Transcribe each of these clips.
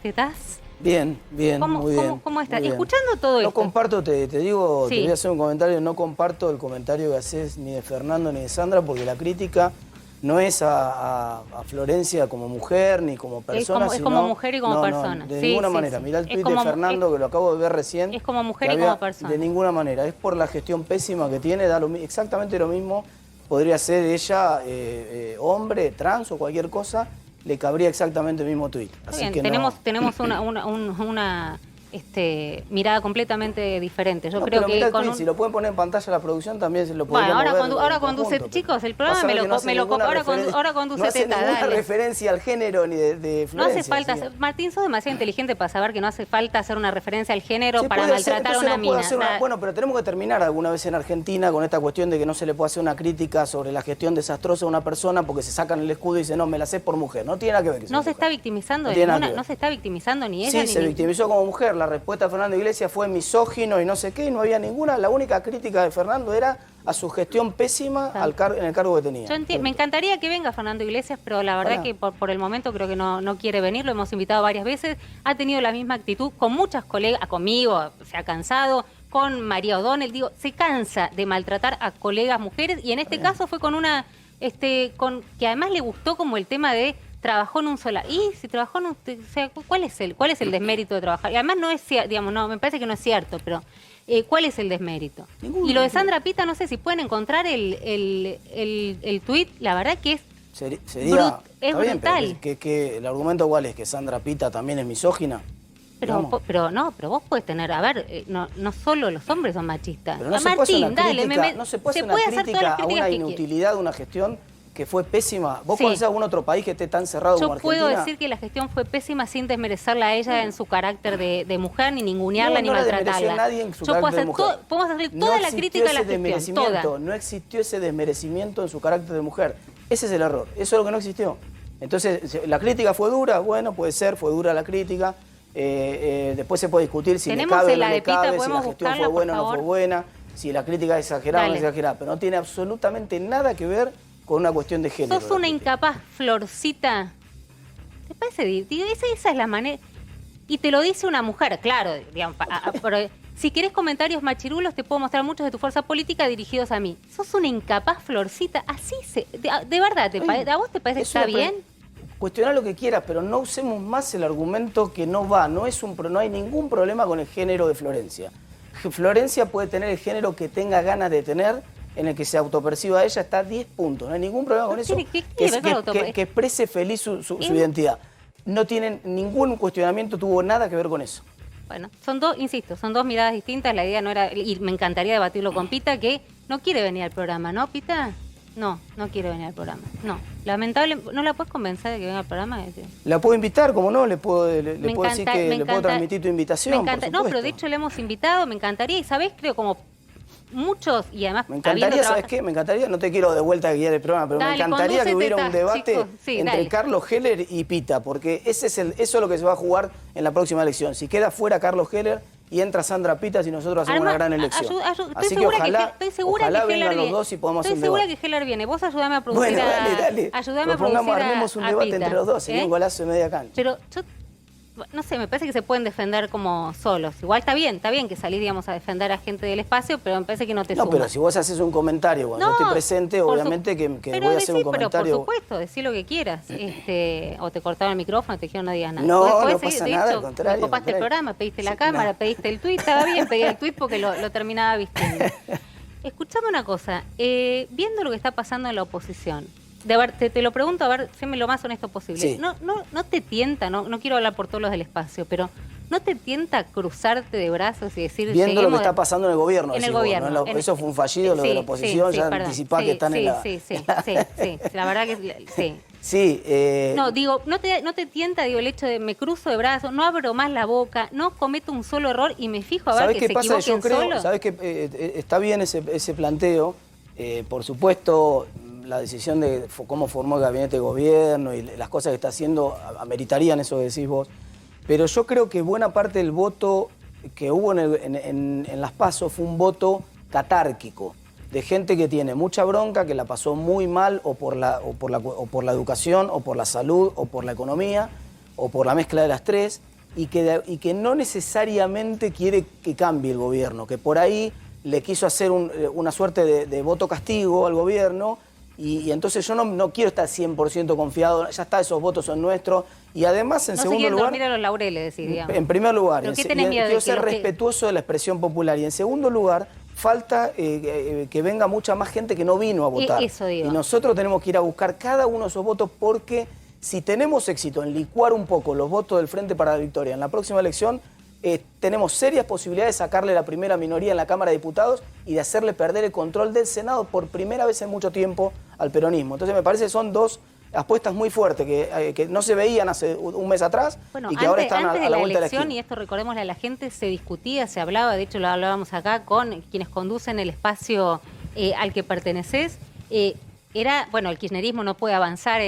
estás? Bien, bien, muy bien. ¿Cómo estás? Muy bien. Escuchando todo esto. No comparto, te digo, Sí. te voy a hacer un comentario, no comparto el comentario que haces ni de Fernando ni de Sandra, porque la crítica no es a Florencia como mujer ni como persona, es sino, como mujer y como no, persona. de Sí, ninguna sí, manera. sí. Mirá el Es tuit como de Fernando, que lo acabo de ver recién. Es como mujer que y como había, persona. de ninguna manera, es por la gestión pésima que tiene, da exactamente lo mismo. Podría ser ella hombre, trans o cualquier cosa, le cabría exactamente el mismo tuit. Así Bien, que tenemos una mirada completamente diferente. Yo no, creo pero que mirá el con tweet, si lo pueden poner en pantalla la producción también se lo Bueno, podríamos ver ahora en conduce, conjunto, chicos, el vas programa a ver que no hace ninguna ahora conduce no hace Teta, ninguna dale. referencia al género ni de No hace Florencia. falta, así que- Martín, sos demasiado inteligente para saber que no hace falta hacer una referencia al género Sí, para puede ser, maltratar a entonces una no puede mina. hacer una- Bueno, pero tenemos que terminar alguna vez en Argentina con esta cuestión de que no se le puede hacer una crítica sobre la gestión desastrosa de una persona porque se sacan el escudo y dicen, no, me la sé por mujer. No tiene nada que ver que sea No se mujer. está victimizando No de tiene nada ninguna, que ver. no se está victimizando ni ella Sí, ni se victimizó como mujer. La respuesta de Fernando Iglesias fue misógino y no sé qué, y no había ninguna. La única crítica de Fernando era a su gestión pésima en el cargo que tenía. Me encantaría que venga Fernando Iglesias, pero la verdad Ojalá. que por el momento creo que no quiere venir, lo hemos invitado varias veces, ha tenido la misma actitud con muchas colegas, conmigo se ha cansado, con María O'Donnell, digo, se cansa de maltratar a colegas mujeres y en este caso fue con una, que además le gustó como el tema de trabajó en un solar. Y si trabajó en un, o sea, ¿cuál es el desmérito de trabajar? Y además no es cierto, digamos, no, me parece que no es cierto, pero ¿cuál es el desmérito? Ninguno. Y lo de Sandra Pita, no sé si pueden encontrar el tuit, la verdad que es Sería, es está bien, brutal. pero que el argumento cuál es, que Sandra Pita también es misógina. Digamos. Pero vos puedes tener, a ver, no solo los hombres son machistas. Pero no A se puede hacer una Martín, dale, crítica, no se puede hacer una hacer todas crítica las a críticas una que quieras. inutilidad de una gestión que fue pésima. ¿Vos Sí. conocés algún otro país que esté tan cerrado como Yo Argentina? puedo decir que la gestión fue pésima sin desmerecerla a ella en su carácter de mujer, ni ningunearla, No, ni no la maltratarla. desmereció nadie en su Yo puedo carácter de hacer mujer. podemos hacerle No toda la existió crítica a la ese gestión, desmerecimiento, toda. no existió ese desmerecimiento en su carácter de mujer. Ese es el error, eso es lo que no existió. Entonces, la crítica fue dura, bueno, puede ser, fue dura la crítica. Después se puede discutir si le Tenemos cabe o en la no de le Pita, cabe, si la podemos gestión buscarla, fue buena o por no fue favor. buena, si la crítica es exagerada o no es Dale. exagerada, pero no tiene absolutamente nada que ver con una cuestión de género. Sos la una crítica. incapaz, Florcita. ¿Te parece? Digo, esa es la manera. Y te lo dice una mujer, claro. Digamos, pero si querés comentarios machirulos, te puedo mostrar muchos de tu fuerza política dirigidos a mí. Sos una incapaz, Florcita. Así de verdad, ¿a vos te parece que está bien? Cuestionar lo que quieras, pero no usemos más el argumento que no va. No hay ningún problema con el género de Florencia. Florencia puede tener el género que tenga ganas de tener, en el que se autoperciba a ella, está a 10 puntos. No hay ningún problema con eso. Que exprese feliz su identidad. No tienen ningún cuestionamiento, tuvo nada que ver con eso. Bueno, insisto, son dos miradas distintas. La idea no era, y me encantaría debatirlo con Pita, que no quiere venir al programa, ¿no, Pita? No quiere venir al programa. No, lamentable, ¿no la puedes convencer de que venga al programa? La puedo invitar, como no, le puedo decir que le puedo encanta, transmitir tu invitación. Me encanta, por no, pero supuesto. de hecho le hemos invitado, me encantaría, y sabés, creo como muchos, y además Me encantaría, ¿sabes qué? Me encantaría, no te quiero de vuelta a guiar el programa, pero Dale, me encantaría que hubiera un conducete, debate chicos. Sí, entre dale. Carlos Heller y Pita, porque eso es lo que se va a jugar en la próxima elección. Si queda fuera Carlos Heller y entra Sandra Pita, si nosotros hacemos una gran elección. Así que ojalá vengan los dos y podamos hacer un debate. Estoy segura que Heller viene. Vos ayudame a producir Bueno, dale. Ayudame a producir armemos un debate Pita, entre los dos, sería un golazo de media cancha. Pero yo, no sé, me parece que se pueden defender como solos. Igual está bien que salís, digamos, a defender a gente del espacio, pero me parece que no te suma. No, pero si vos haces un comentario cuando yo estoy presente, obviamente que voy a hacer un comentario. Pero por supuesto, decí lo que quieras. O te cortaron el micrófono, te dijeron no digas nada. No, Podés no seguir, pasa de nada, hecho, al contrario. me copaste el programa, pediste la cámara, pediste el tuit, estaba bien, pedí el tuit porque lo terminaba vistiendo. Escuchame una cosa, viendo lo que está pasando en la oposición, te lo pregunto, a ver, séme lo más honesto posible. Sí. No te tienta, no quiero hablar por todos los del espacio, pero ¿no te tienta cruzarte de brazos y decir... Viendo lo que está pasando en el gobierno. En el decís vos, gobierno. ¿no? Eso fue un fallido, lo de la oposición, ya anticipás que están en la... Sí, la verdad que sí. Sí. No, digo, no te tienta, digo, el hecho de me cruzo de brazos, no abro más la boca, no cometo un solo error y me fijo a ver que se equivoquen yo creo, solo. ¿Sabés qué? Está bien ese planteo. Por supuesto, la decisión de cómo formó el gabinete de gobierno y las cosas que está haciendo ameritarían eso que decís vos. Pero yo creo que buena parte del voto que hubo en las PASO fue un voto catárquico, de gente que tiene mucha bronca, que la pasó muy mal o por la educación, o por la salud, o por la economía, o por la mezcla de las tres, y que no necesariamente quiere que cambie el gobierno, que por ahí le quiso hacer una suerte de voto castigo al gobierno. Y entonces yo no quiero estar 100% confiado, ya está, esos votos son nuestros. Y además, en segundo lugar... dormir a los laureles, digamos. En primer lugar, quiero ser respetuoso de la expresión popular. Y en segundo lugar, falta que venga mucha más gente que no vino a votar. Eso digo. Y nosotros tenemos que ir a buscar cada uno de esos votos, porque si tenemos éxito en licuar un poco los votos del Frente para la Victoria en la próxima elección, tenemos serias posibilidades de sacarle la primera minoría en la Cámara de Diputados y de hacerle perder el control del Senado por primera vez en mucho tiempo al peronismo. Entonces me parece que son dos apuestas muy fuertes que no se veían hace un mes atrás, y que ahora están a la vuelta de la esquina. Y esto, recordémosle a la gente, se discutía, se hablaba, de hecho lo hablábamos acá con quienes conducen el espacio al que perteneces. Era, bueno, el kirchnerismo no puede avanzar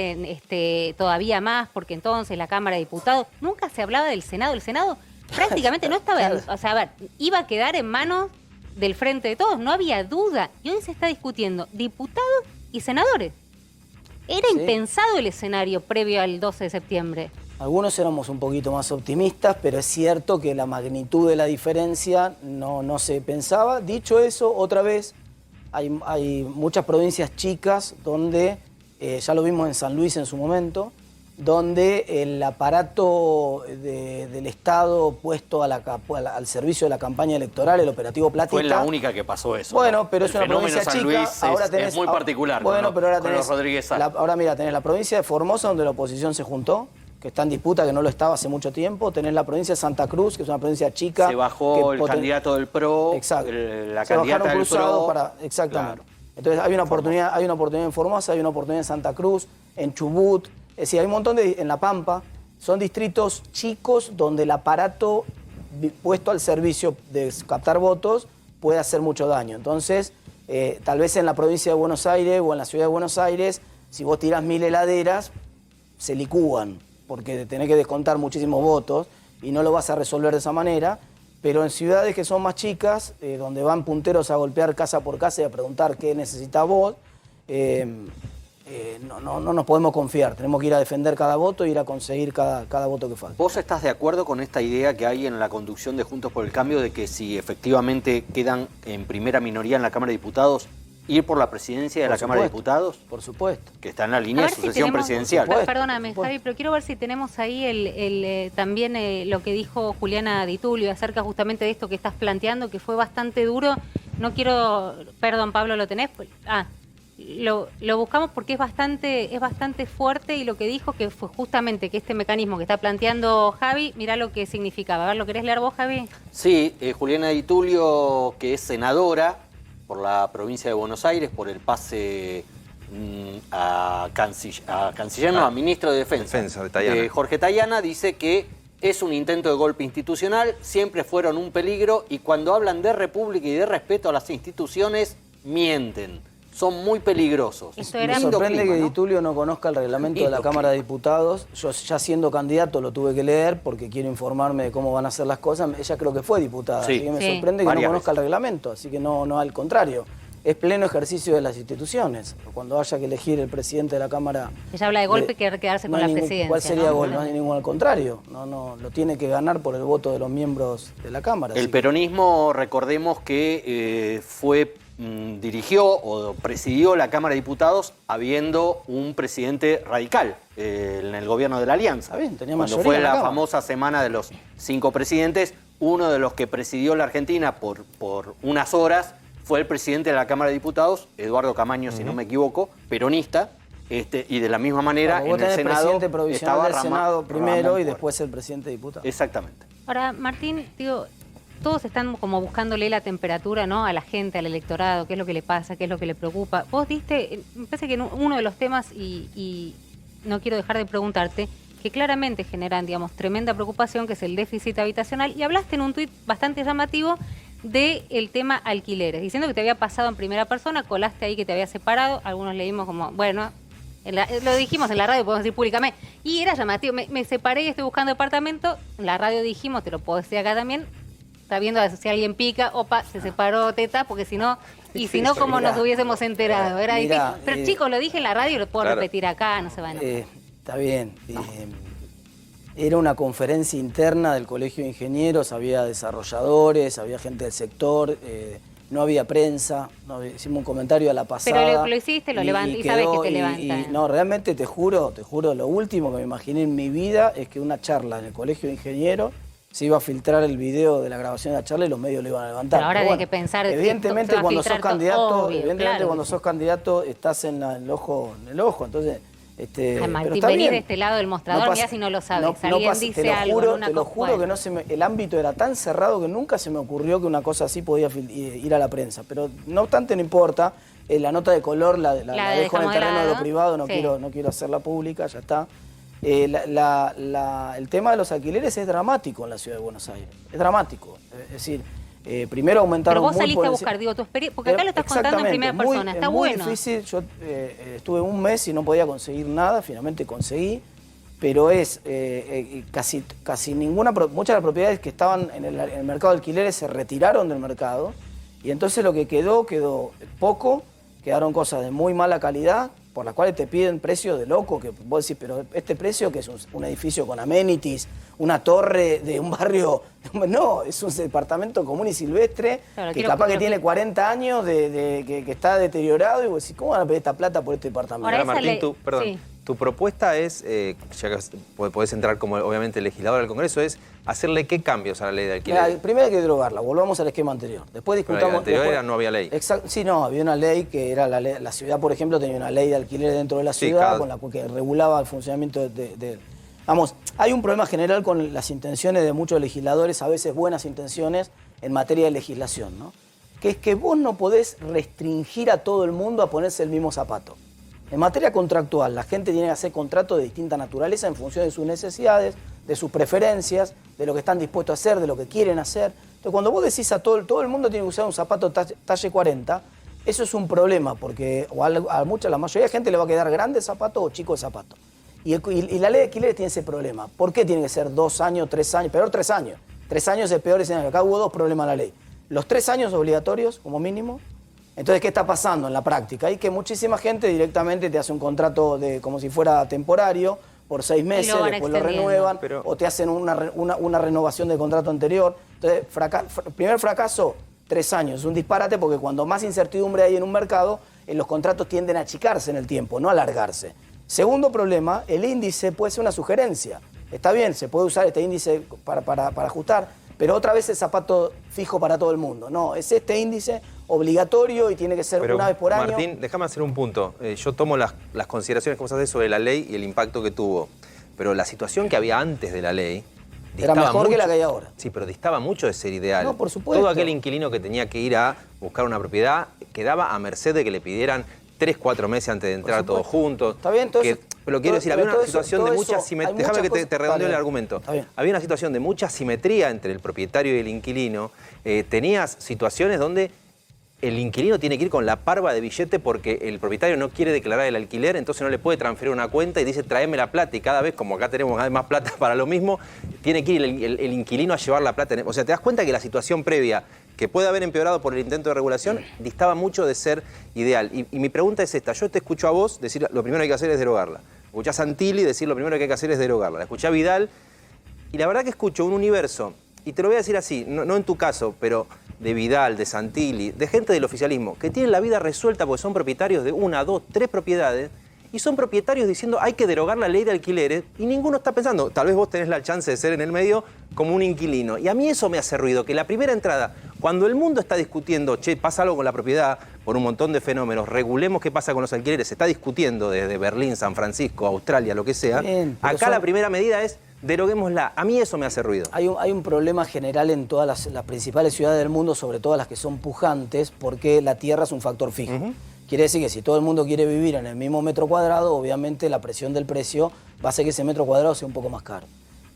todavía más, porque entonces la Cámara de Diputados, nunca se hablaba del Senado. El Senado prácticamente no estaba, o sea, a ver, iba a quedar en manos del Frente de Todos, no había duda. Y hoy se está discutiendo diputados y senadores. Era impensado el escenario previo al 12 de septiembre. Algunos éramos un poquito más optimistas, pero es cierto que la magnitud de la diferencia no se pensaba. Dicho eso, otra vez, hay muchas provincias chicas donde, ya lo vimos en San Luis en su momento, donde el aparato del Estado puesto al servicio de la campaña electoral, el operativo Platita... Fue la única que pasó eso. Bueno, pero es una provincia San chica. Luis ahora es muy particular. Bueno, pero ahora con los Rodríguez Sá. Ahora mira, tenés la provincia de Formosa, donde la oposición se juntó, que está en disputa, que no lo estaba hace mucho tiempo. Tenés la provincia de Santa Cruz, que es una provincia chica. Se bajó el candidato del PRO, exacto. La se candidata bajaron del cruzados PRO. para... Exactamente. Claro. Entonces hay una oportunidad en Formosa, hay una oportunidad en Santa Cruz, en Chubut. Es decir, hay un montón en La Pampa. Son distritos chicos donde el aparato puesto al servicio de captar votos puede hacer mucho daño. Entonces, tal vez en la provincia de Buenos Aires o en la ciudad de Buenos Aires, si vos tirás 1000 heladeras, se licúan, porque tenés que descontar muchísimos votos y no lo vas a resolver de esa manera. Pero en ciudades que son más chicas, donde van punteros a golpear casa por casa y a preguntar qué necesitas vos, no nos podemos confiar. Tenemos que ir a defender cada voto e ir a conseguir cada voto que falta. ¿Vos estás de acuerdo con esta idea que hay en la conducción de Juntos por el Cambio de que si efectivamente quedan en primera minoría en la Cámara de Diputados, ir por la presidencia de la Cámara de Diputados? Por supuesto. Que está en la línea de sucesión presidencial. Perdóname, Javi, pero quiero ver si tenemos ahí también lo que dijo Juliana Di Tulio acerca justamente de esto que estás planteando, que fue bastante duro. No quiero... Perdón, Pablo, ¿lo tenés? Lo buscamos porque es bastante fuerte, y lo que dijo que fue justamente que este mecanismo que está planteando Javi, mirá lo que significaba. A ver, ¿lo querés leer vos, Javi? Sí, Juliana Di Tulio, que es senadora por la provincia de Buenos Aires, por el pase a ministro de Defensa de Jorge Tayana, dice que es un intento de golpe institucional, siempre fueron un peligro, y cuando hablan de república y de respeto a las instituciones, mienten. Son muy peligrosos. Me sorprende que Di Tulio no conozca el reglamento de la Cámara de Diputados. Yo, ya siendo candidato, lo tuve que leer porque quiero informarme de cómo van a ser las cosas. Ella creo que fue diputada, así que me sorprende que no conozca el reglamento. Así que no, al contrario. Es pleno ejercicio de las instituciones. Cuando haya que elegir el presidente de la Cámara... Ella habla de golpe, que quedarse con la presidencia. ¿Cuál sería golpe? No hay ningún, al contrario. No, lo tiene que ganar por el voto de los miembros de la Cámara. El peronismo, recordemos que dirigió o presidió la Cámara de Diputados habiendo un presidente radical en el gobierno de la Alianza. Cuando fue la famosa semana de los 5 presidentes, uno de los que presidió la Argentina por unas horas fue el presidente de la Cámara de Diputados, Eduardo Camaño, si no me equivoco, peronista, y de la misma manera en el Senado presidente provisional del Senado primero y después el presidente de diputados. Exactamente. Ahora, Martín, digo, todos están como buscándole la temperatura, ¿no?, a la gente, al electorado, qué es lo que le pasa, qué es lo que le preocupa. Vos diste, me parece que uno de los temas, y no quiero dejar de preguntarte, que claramente generan, digamos, tremenda preocupación, que es el déficit habitacional, y hablaste en un tuit bastante llamativo del tema alquileres, diciendo que te había pasado en primera persona, colaste ahí que te había separado, algunos leímos como, bueno, lo dijimos en la radio, podemos decir públicamente, y era llamativo, me separé y estoy buscando departamento, en la radio dijimos, te lo puedo decir acá también, está viendo si alguien pica, opa, se separó Teta, porque si no, como nos hubiésemos enterado, era difícil. Pero chicos, lo dije en la radio y lo puedo repetir acá, no se van a... Está bien. Era una conferencia interna del Colegio de Ingenieros, había desarrolladores, había gente del sector, no había prensa, hicimos un comentario a la pasada. Pero lo hiciste, lo levantas y sabes que te levantan. No, realmente te juro, lo último que me imaginé en mi vida es que una charla en el Colegio de Ingenieros se iba a filtrar el video de la grabación de la charla y los medios lo iban a levantar. Pero ahora hay que pensar evidentemente cuando sos candidato, cuando sos candidato estás en el ojo, entonces. Ay, Martín, vení de este lado del mostrador, mirá si no lo sabes. Alguien dice algo. Te lo juro que el ámbito era tan cerrado que nunca se me ocurrió que una cosa así podía ir a la prensa. Pero no obstante, no importa. La nota de color la dejo en el terreno de lo privado, no quiero hacerla pública, ya está. El tema de los alquileres es dramático en la ciudad de Buenos Aires. Es dramático. Es decir, primero aumentaron muy... Pero vos saliste a buscar, digo, tu experiencia, porque acá lo estás contando en primera persona, está bueno. Es muy difícil, yo estuve un mes y no podía conseguir nada, finalmente conseguí, pero es casi ninguna, muchas de las propiedades que estaban en el mercado de alquileres se retiraron del mercado, y entonces lo que quedó poco, quedaron cosas de muy mala calidad, por las cuales te piden precios de loco, que vos decís, pero este precio que es un edificio con amenities, una torre de un barrio, no, es un departamento común y silvestre, claro, que capaz que tiene 40 años, que está deteriorado, y vos decís, ¿cómo van a pedir esta plata por este departamento? Ahora, Martín, tu propuesta es, ya que podés entrar como obviamente legislador del Congreso, es hacerle qué cambios a la ley de alquiler. Primero hay que derogarla, volvamos al esquema anterior. Después discutamos. Pero la anterior no había ley. Sí, no, había una ley que era la ciudad, por ejemplo, tenía una ley de alquiler dentro de la ciudad, con la que regulaba el funcionamiento de. Vamos, hay un problema general con las intenciones de muchos legisladores, a veces buenas intenciones, en materia de legislación, ¿no? Que es que vos no podés restringir a todo el mundo a ponerse el mismo zapato. En materia contractual, la gente tiene que hacer contratos de distinta naturaleza en función de sus necesidades, de sus preferencias, de lo que están dispuestos a hacer, de lo que quieren hacer. Entonces, cuando vos decís a todo el mundo tiene que usar un zapato talle 40, eso es un problema, porque la mayoría de gente le va a quedar grande zapato o chico zapato. Y la ley de alquileres tiene ese problema. ¿Por qué tiene que ser 2 años, 3 años? Peor 3 años. 3 años es el peor escenario. Acá hubo 2 problemas en la ley. Los 3 años obligatorios, como mínimo. Entonces, ¿qué está pasando en la práctica? Hay que muchísima gente directamente te hace un contrato como si fuera temporario, por 6 meses, después lo renuevan, o te hacen una renovación del contrato anterior. Entonces, primer fracaso, 3 años. Es un disparate porque cuando más incertidumbre hay en un mercado, los contratos tienden a achicarse en el tiempo, no a alargarse. Segundo problema, el índice puede ser una sugerencia. Está bien, se puede usar este índice para ajustar, pero otra vez el zapato fijo para todo el mundo. No, es este índice obligatorio y tiene que ser una vez por año. Martín, déjame hacer un punto. Yo tomo las consideraciones que vos haces sobre la ley y el impacto que tuvo. Pero la situación que había antes de la ley era mejor que la que hay ahora. Sí, pero distaba mucho de ser ideal. No, por supuesto. Todo aquel inquilino que tenía que ir a buscar una propiedad quedaba a merced de que le pidieran 3, 4 meses antes de entrar todos juntos. Está bien, entonces... Pero quiero decir, había una situación de mucha simetría. Déjame que te redondee el argumento. Había una situación de mucha simetría entre el propietario y el inquilino. Tenías situaciones donde el inquilino tiene que ir con la parva de billete porque el propietario no quiere declarar el alquiler, entonces no le puede transferir una cuenta y dice tráeme la plata, y cada vez, como acá tenemos cada vez más plata para lo mismo, tiene que ir el inquilino a llevar la plata. O sea, te das cuenta que la situación previa, que puede haber empeorado por el intento de regulación, distaba mucho de ser ideal. Y mi pregunta es esta: yo te escucho a vos decir lo primero que hay que hacer es derogarla. Escuché a Santilli decir lo primero que hay que hacer es derogarla. La escuché a Vidal y la verdad que escucho un universo, y te lo voy a decir así, no en tu caso, pero de Vidal, de Santilli, de gente del oficialismo, que tienen la vida resuelta porque son propietarios de 1, 2, 3 propiedades, y son propietarios diciendo hay que derogar la ley de alquileres, y ninguno está pensando, tal vez vos tenés la chance de ser en el medio como un inquilino. Y a mí eso me hace ruido, que la primera entrada, cuando el mundo está discutiendo, che, pasa algo con la propiedad por un montón de fenómenos, regulemos qué pasa con los alquileres, se está discutiendo desde Berlín, San Francisco, Australia, lo que sea. Bien, acá la primera medida es deroguémosla. A mí eso me hace ruido. Hay un problema general en todas las principales ciudades del mundo, sobre todo las que son pujantes, porque la tierra es un factor fijo. Quiere decir que si todo el mundo quiere vivir en el mismo metro cuadrado, obviamente la presión del precio va a hacer que ese metro cuadrado sea un poco más caro.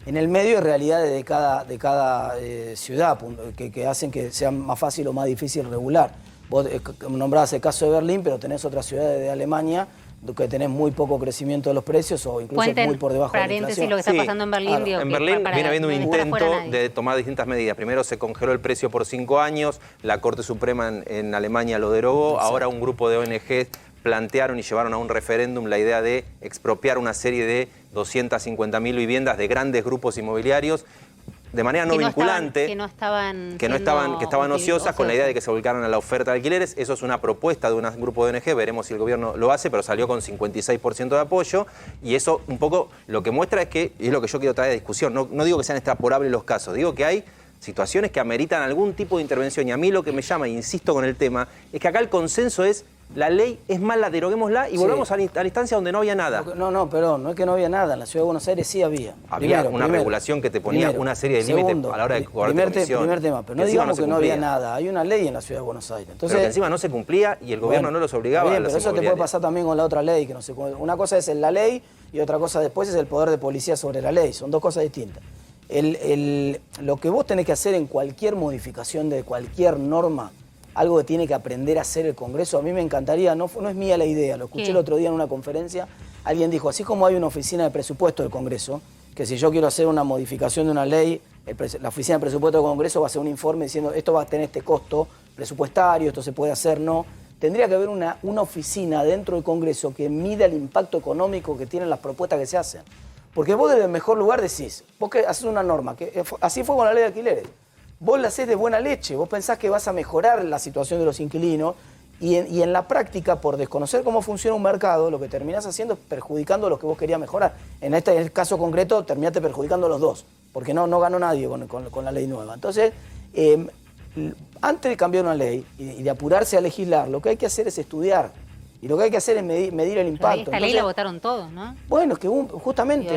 En el medio hay realidades de cada ciudad que hacen que sea más fácil o más difícil regular. Vos nombrabas el caso de Berlín, pero tenés otras ciudades de Alemania que tenés muy poco crecimiento de los precios o incluso muy por debajo de la inflación. Lo que está pasando en Berlín. Claro. Digo, en Berlín viene habiendo un intento de tomar distintas medidas. Primero se congeló el precio por 5 años, la Corte Suprema en Alemania lo derogó. Exacto. Ahora un grupo de ONG plantearon y llevaron a un referéndum la idea de expropiar una serie de 250.000 viviendas de grandes grupos inmobiliarios de manera no vinculante, que estaban ociosas con la idea de que se volcaran a la oferta de alquileres. Eso es una propuesta de un grupo de ONG, veremos si el gobierno lo hace, pero salió con 56% de apoyo, y eso un poco lo que muestra es que, y es lo que yo quiero traer de discusión, no digo que sean extrapolables los casos, digo que hay situaciones que ameritan algún tipo de intervención, y a mí lo que me llama, e insisto con el tema, es que acá el consenso es: la ley es mala, deroguémosla y volvamos a la instancia donde no había nada. No, perdón, no es que no había nada. En la Ciudad de Buenos Aires sí había. Había una regulación que te ponía una serie de límites a la hora de cobrar comisión. Primer tema, pero no digamos que no había nada. Hay una ley en la Ciudad de Buenos Aires. Entonces, pero que encima no se cumplía y el gobierno no los obligaba a las pero eso te puede pasar también con la otra ley. Que no se, una cosa es la ley y otra cosa después es el poder de policía sobre la ley. Son dos cosas distintas. Lo que vos tenés que hacer en cualquier modificación de cualquier norma, algo que tiene que aprender a hacer el Congreso, a mí me encantaría, no es mía la idea, lo escuché el otro día en una conferencia, alguien dijo, así como hay una oficina de presupuesto del Congreso, que si yo quiero hacer una modificación de una ley, la oficina de presupuesto del Congreso va a hacer un informe diciendo esto va a tener este costo presupuestario, esto se puede hacer, no. Tendría que haber una oficina dentro del Congreso que mida el impacto económico que tienen las propuestas que se hacen. Porque vos desde el mejor lugar decís, vos que haces una norma, que así fue con la ley de alquileres, vos la hacés de buena leche, vos pensás que vas a mejorar la situación de los inquilinos y en la práctica, por desconocer cómo funciona un mercado, lo que terminás haciendo es perjudicando a los que vos querías mejorar. En el caso concreto, terminaste perjudicando a los dos, porque no ganó nadie con la ley nueva. Entonces, antes de cambiar una ley y de apurarse a legislar, lo que hay que hacer es estudiar. Y lo que hay que hacer es medir el impacto. Esta ley la votaron todos, ¿no? Bueno, es que justamente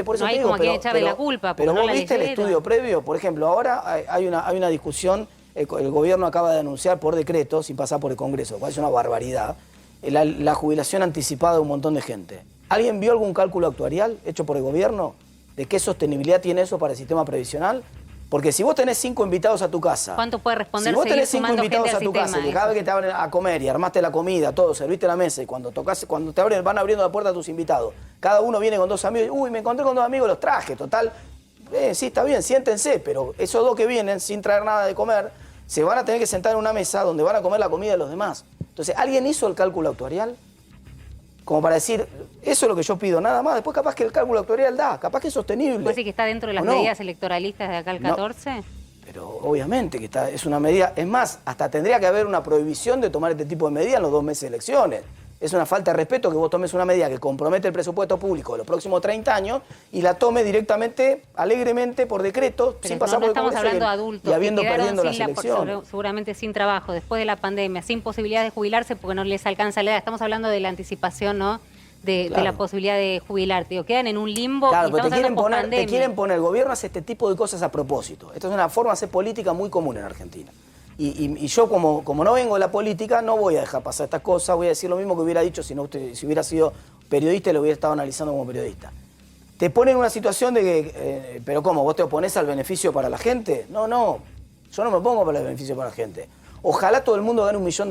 por eso no te hay digo, como quien echarle la culpa. Pero vos viste el estudio previo, por ejemplo, ahora hay una discusión, el gobierno acaba de anunciar por decreto, sin pasar por el Congreso, cual es una barbaridad, la jubilación anticipada de un montón de gente. ¿Alguien vio algún cálculo actuarial hecho por el gobierno de qué sostenibilidad tiene eso para el sistema previsional? Porque si vos tenés 5 invitados a tu casa... ¿Cuánto puede responder? Si vos tenés 5 invitados a tu casa y cada vez que te abren a comer y armaste la comida, todo, serviste la mesa y cuando te van abriendo la puerta a tus invitados, cada uno viene con 2 amigos, uy, me encontré con 2 amigos, los traje, total, sí, está bien, siéntense, pero esos 2 que vienen sin traer nada de comer, se van a tener que sentar en una mesa donde van a comer la comida de los demás. Entonces, ¿alguien hizo el cálculo actuarial? Como para decir, eso es lo que yo pido, nada más. Después capaz que el cálculo actuarial da, capaz que es sostenible. ¿Puede decir que está dentro de las medidas electoralistas de acá al 14? No, pero obviamente que es una medida. Es más, hasta tendría que haber una prohibición de tomar este tipo de medidas en los 2 meses de elecciones. Es una falta de respeto que vos tomes una medida que compromete el presupuesto público de los próximos 30 años y la tomes directamente, alegremente, por decreto, pero sin pasar por el Congreso. Estamos hablando de adultos y habiendo perdiendo las elecciones. Seguramente sin trabajo, después de la pandemia, sin posibilidad de jubilarse porque no les alcanza la edad. Estamos hablando de la anticipación, ¿no? De la posibilidad de jubilarte. Digo, quedan en un limbo. Claro, pero te quieren poner, el gobierno hace este tipo de cosas a propósito. Esto es una forma de hacer política muy común en Argentina. Y yo, como no vengo de la política, no voy a dejar pasar estas cosas. Voy a decir lo mismo que hubiera dicho si hubiera sido periodista y lo hubiera estado analizando como periodista. Te ponen en una situación de que, pero ¿cómo? ¿Vos te oponés al beneficio para la gente? No, yo no me opongo para el beneficio para la gente. Ojalá todo el mundo gane $1 millón.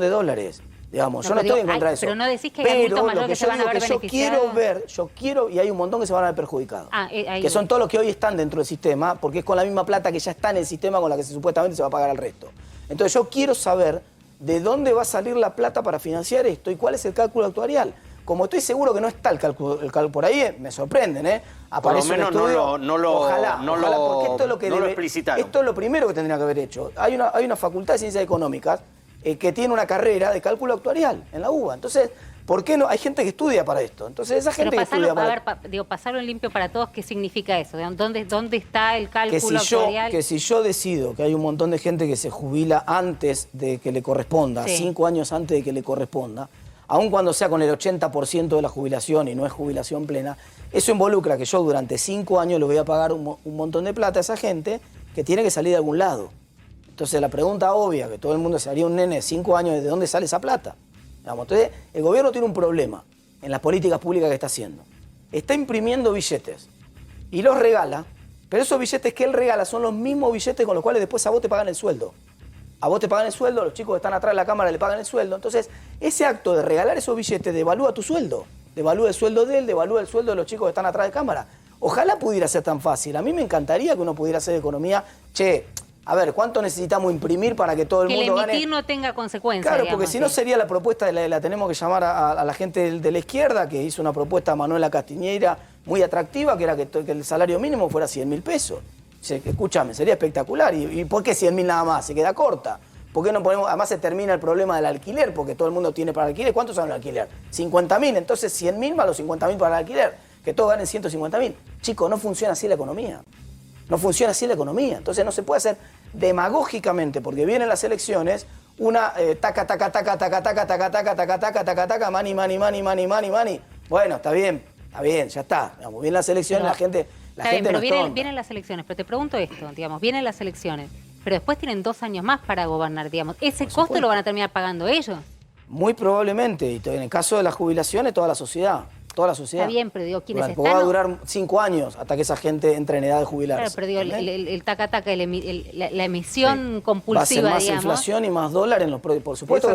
Digamos, yo no estoy en contra de eso. Pero no decís que hay adultos mayores que se van a ver beneficiados. Yo quiero, y hay un montón que se van a ver perjudicados. Que son todos los que hoy están dentro del sistema, porque es con la misma plata que ya está en el sistema con la que supuestamente se va a pagar al resto. Entonces yo quiero saber de dónde va a salir la plata para financiar esto y cuál es el cálculo actuarial. Como estoy seguro que no está el cálculo por ahí, me sorprenden, ¿eh? Aparece por lo menos ojalá, porque esto es lo que lo explicitaron. Esto es lo primero que tendría que haber hecho. Hay una facultad de ciencias económicas que tiene una carrera de cálculo actuarial en la UBA. Entonces, ¿por qué no? Hay gente que estudia para esto. Entonces, esa gente que estudia para esto. Pasarlo en limpio para todos, ¿qué significa eso? ¿Dónde está el cálculo actuarial? Que si yo decido que hay un montón de gente que se jubila antes de que le corresponda, 5 años antes de que le corresponda, aun cuando sea con el 80% de la jubilación y no es jubilación plena, eso involucra que yo durante 5 años le voy a pagar un montón de plata a esa gente que tiene que salir de algún lado. Entonces la pregunta obvia, que todo el mundo se haría un nene de 5 años, ¿de dónde sale esa plata? Entonces el gobierno tiene un problema en las políticas públicas que está haciendo. Está imprimiendo billetes y los regala, pero esos billetes que él regala son los mismos billetes con los cuales después a vos te pagan el sueldo. A vos te pagan el sueldo, los chicos que están atrás de la cámara le pagan el sueldo. Entonces ese acto de regalar esos billetes devalúa tu sueldo, devalúa el sueldo de él, devalúa el sueldo de los chicos que están atrás de cámara. Ojalá pudiera ser tan fácil. A mí me encantaría que uno pudiera hacer economía, A ver, ¿cuánto necesitamos imprimir para que todo el mundo gane? Que el emitir no tenga consecuencias. Claro, digamos, porque si no sería la propuesta, la tenemos que llamar a la gente de la izquierda, que hizo una propuesta a Manuela Castiñeira muy atractiva, que era que el salario mínimo fuera 100.000 pesos. Escúchame, sería espectacular. ¿Y por qué 100.000 nada más? Se queda corta. ¿Por qué no ponemos? Además se termina el problema del alquiler, porque todo el mundo tiene para alquiler. ¿Cuántos son el alquiler? 50.000, entonces 100.000 más los 50.000 para el alquiler. Que todos ganen 150.000. Chicos, no funciona así la economía. No funciona así la economía. Entonces no se puede hacer demagógicamente, porque vienen las elecciones, una taca, taca, taca, taca, taca, taca, taca, taca, taca, taca, taca, money, money, money, money, money, money. Bueno, está bien, ya está. Digamos, vienen las elecciones, la gente pero no vienen las elecciones, pero te pregunto esto, digamos, vienen las elecciones, pero después tienen 2 años más para gobernar, digamos. ¿Ese costo lo van a terminar pagando ellos? Muy probablemente, y en el caso de las jubilaciones, toda la sociedad. Está bien, pero digo, ¿quiénes están? Va a durar 5 años hasta que esa gente entre en edad de jubilarse. Claro, pero digo, el taca-taca, la emisión compulsiva, va a ser más digamos. inflación y más dólar en los por supuesto.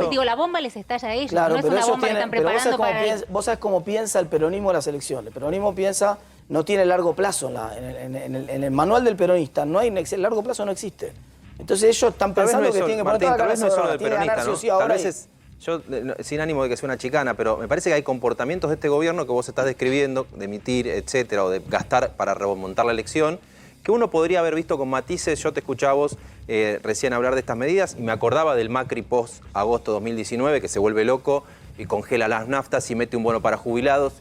Digo, la bomba les estalla a ellos, claro, no es una bomba que están preparando para... Vos sabés cómo piensa el peronismo de las elecciones. El peronismo piensa, no tiene largo plazo. En el manual del peronista, el largo plazo no existe. Entonces ellos están pensando que tienen que poner toda la cabeza solo del peronista, ¿no? Tal vez es... Yo, sin ánimo de que sea una chicana, pero me parece que hay comportamientos de este gobierno que vos estás describiendo, de emitir, etcétera, o de gastar para remontar la elección, que uno podría haber visto con matices. Yo te escuchaba vos recién hablar de estas medidas y me acordaba del Macri post-agosto 2019, que se vuelve loco y congela las naftas y mete un bono para jubilados,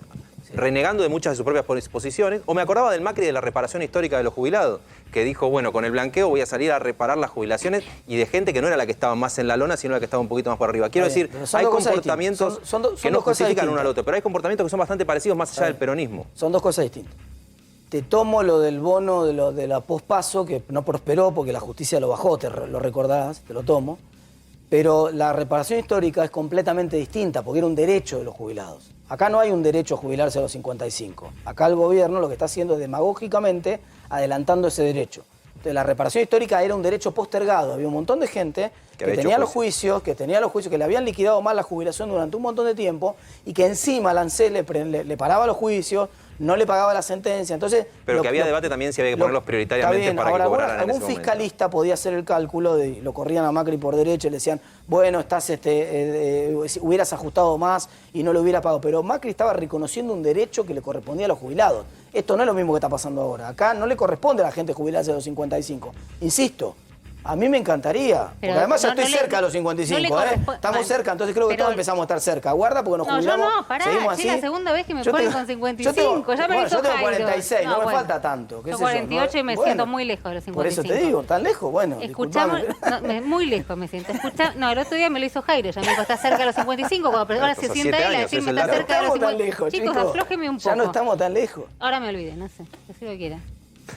renegando de muchas de sus propias posiciones. O me acordaba del Macri de la reparación histórica de los jubilados, que dijo, bueno, con el blanqueo voy a salir a reparar las jubilaciones, y de gente que no era la que estaba más en la lona, sino la que estaba un poquito más por arriba. Quiero decir, hay comportamientos que no justifican uno al otro, pero hay comportamientos que son bastante parecidos más allá del peronismo. Son dos cosas distintas. Te tomo lo del bono de la pospaso, que no prosperó porque la justicia lo bajó, lo recordarás, te lo tomo. Pero la reparación histórica es completamente distinta, porque era un derecho de los jubilados. Acá no hay un derecho a jubilarse a los 55. Acá el gobierno lo que está haciendo es demagógicamente adelantando ese derecho. Entonces la reparación histórica era un derecho postergado. Había un montón de gente que tenía los juicios, que le habían liquidado mal la jubilación durante un montón de tiempo y que encima la ANSES le paraba los juicios, no le pagaba la sentencia. Entonces, pero que había debate también si había que ponerlos prioritariamente para que cobraran en ese momento. Algún fiscalista podía hacer el cálculo, lo corrían a Macri por derecha y le decían, bueno, hubieras ajustado más y no lo hubiera pagado. Pero Macri estaba reconociendo un derecho que le correspondía a los jubilados. Esto no es lo mismo que está pasando ahora. Acá no le corresponde a la gente jubilarse a los 55. Insisto. A mí me encantaría, porque además ya estoy cerca de los 55, Estamos cerca, entonces creo que todos empezamos a estar cerca. Guarda porque nos jubilamos, yo no, pará, seguimos así. Es la segunda vez que me ponen con 55, ya me yo tengo 46, no me falta tanto. Yo 48 y me siento muy lejos de los 55. Por eso te digo, ¿tan lejos? Bueno, escuchamos, muy lejos me siento. No, el otro día me lo hizo Jairo, ya me dijo, está cerca de los 55, cuando ahora se sienta él a decirme, está cerca de los 55. Chicos, aflójeme un poco. Ya no estamos tan lejos. Ahora me olvidé, no sé, así lo quiera.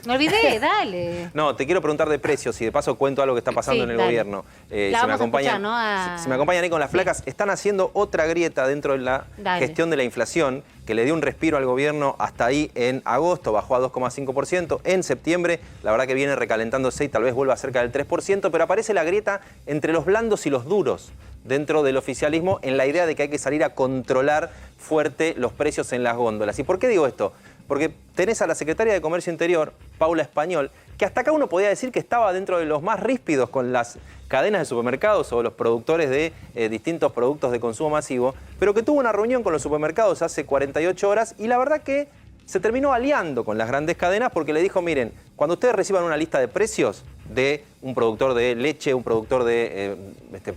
Me olvidé, dale. No, te quiero preguntar de precios y de paso cuento algo que está pasando en el gobierno. Si me acompañan ahí con las placas, están haciendo otra grieta dentro de la gestión de la inflación que le dio un respiro al gobierno hasta ahí en agosto, bajó a 2,5%. En septiembre, la verdad que viene recalentándose y tal vez vuelva cerca del 3%, pero aparece la grieta entre los blandos y los duros dentro del oficialismo en la idea de que hay que salir a controlar fuerte los precios en las góndolas. ¿Y por qué digo esto? Porque tenés a la secretaria de Comercio Interior, Paula Español, que hasta acá uno podía decir que estaba dentro de los más ríspidos con las cadenas de supermercados o los productores de distintos productos de consumo masivo, pero que tuvo una reunión con los supermercados hace 48 horas y la verdad que se terminó aliando con las grandes cadenas porque le dijo, miren, cuando ustedes reciban una lista de precios de un productor de leche, un productor de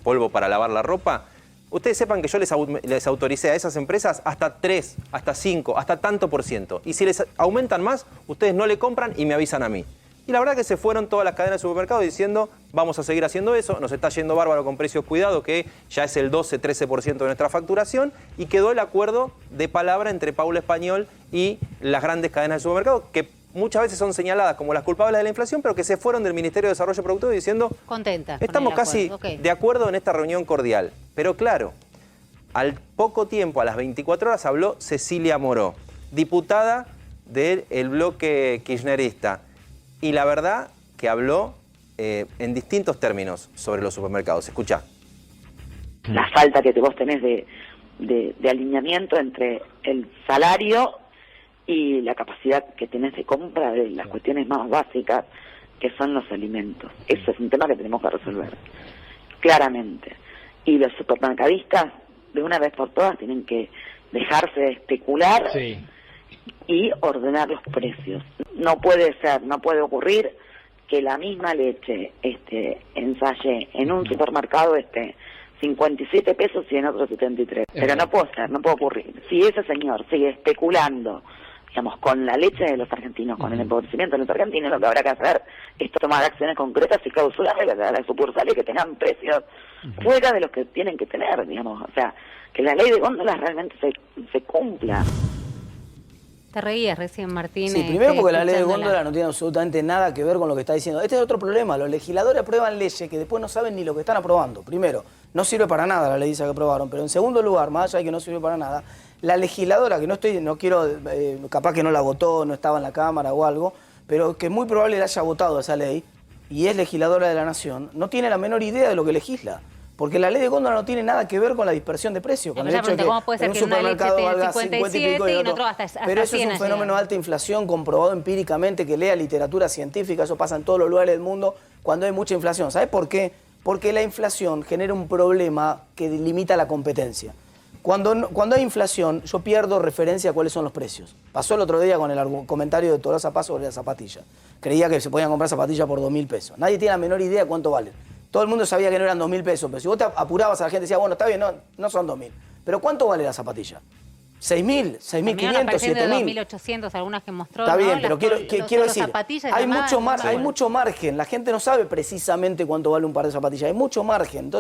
polvo para lavar la ropa, ustedes sepan que yo les autoricé a esas empresas hasta 3, hasta 5, hasta tanto por ciento. Y si les aumentan más, ustedes no le compran y me avisan a mí. Y la verdad que se fueron todas las cadenas de supermercados diciendo, vamos a seguir haciendo eso, nos está yendo bárbaro con precios cuidados, que ya es el 12-13% de nuestra facturación, y quedó el acuerdo de palabra entre Paula Español y las grandes cadenas de supermercados, que muchas veces son señaladas como las culpables de la inflación, pero que se fueron del Ministerio de Desarrollo Productivo diciendo, contentas, estamos casi de acuerdo en esta reunión cordial. Pero claro, al poco tiempo, a las 24 horas, habló Cecilia Moró, diputada del bloque kirchnerista. Y la verdad que habló en distintos términos sobre los supermercados. Escuchá. La falta que vos tenés de alineamiento entre el salario y la capacidad que tenés de compra de las cuestiones más básicas que son los alimentos. Eso es un tema que tenemos que resolver, claramente. Y los supermercadistas, de una vez por todas, tienen que dejarse de especular y ordenar los precios. No puede ser, no puede ocurrir que la misma leche ensaye en un supermercado 57 pesos y en otro 73. Pero no puede ser, no puede ocurrir. Si ese señor sigue especulando, digamos, con la leche de los argentinos, con el empobrecimiento de los argentinos, lo que habrá que hacer es tomar acciones concretas y clausuradas de las sucursales que tengan precios fuera de los que tienen que tener, digamos. O sea, que la ley de góndolas realmente se cumpla. Te reías recién, Martín. Sí, primero porque la ley de góndola no tiene absolutamente nada que ver con lo que está diciendo. Este es otro problema. Los legisladores aprueban leyes que después no saben ni lo que están aprobando. Primero, no sirve para nada la ley esa que aprobaron. Pero en segundo lugar, más allá de que no sirve para nada, la legisladora, que no quiero, capaz que no la votó, no estaba en la Cámara o algo, pero que muy probable le haya votado esa ley y es legisladora de la Nación, no tiene la menor idea de lo que legisla. Porque la ley de góndola no tiene nada que ver con la dispersión de precios. Con el hecho de que ¿cómo puede ser en un que una leche supermercado tenga valga 57 50 y pico y en otro hasta pero eso es 100 un fenómeno de alta inflación comprobado empíricamente, que lea literatura científica, eso pasa en todos los lugares del mundo cuando hay mucha inflación. ¿Sabes por qué? Porque la inflación genera un problema que limita la competencia. Cuando hay inflación, yo pierdo referencia a cuáles son los precios. Pasó el otro día con el comentario de Tolosa Paz sobre las zapatillas. Creía que se podían comprar zapatillas por 2.000 pesos. Nadie tiene la menor idea de cuánto valen. Todo el mundo sabía que no eran 2.000 pesos, pero si vos te apurabas a la gente, decía, bueno, está bien, no son 2.000. Pero ¿cuánto vale la zapatilla? 6.000, 6.500, 7.000. 2.800, algunas que mostró. Está bien, ¿no? pero quiero decir, hay mucho margen. La gente no sabe precisamente cuánto vale un par de zapatillas. Hay mucho margen.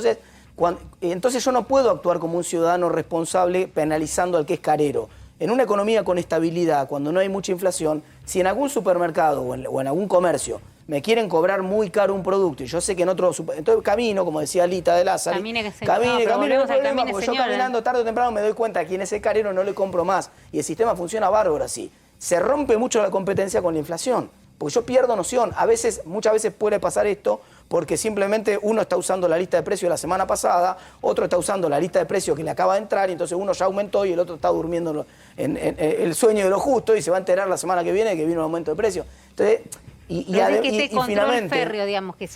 Entonces yo no puedo actuar como un ciudadano responsable penalizando al que es carero. En una economía con estabilidad, cuando no hay mucha inflación, si en algún supermercado o en algún comercio me quieren cobrar muy caro un producto y yo sé que en otro entonces camino, como decía Lita de Lázaro, camine, no hay problema, porque yo caminando tarde o temprano me doy cuenta que quien ese carero no le compro más y el sistema funciona bárbaro así. Se rompe mucho la competencia con la inflación, porque yo pierdo noción. Muchas veces puede pasar esto porque simplemente uno está usando la lista de precios de la semana pasada, otro está usando la lista de precios que le acaba de entrar y entonces uno ya aumentó y el otro está durmiendo en el sueño de lo justo y se va a enterar la semana que viene que vino un aumento de precio. Entonces, que control finalmente férreo, digamos, que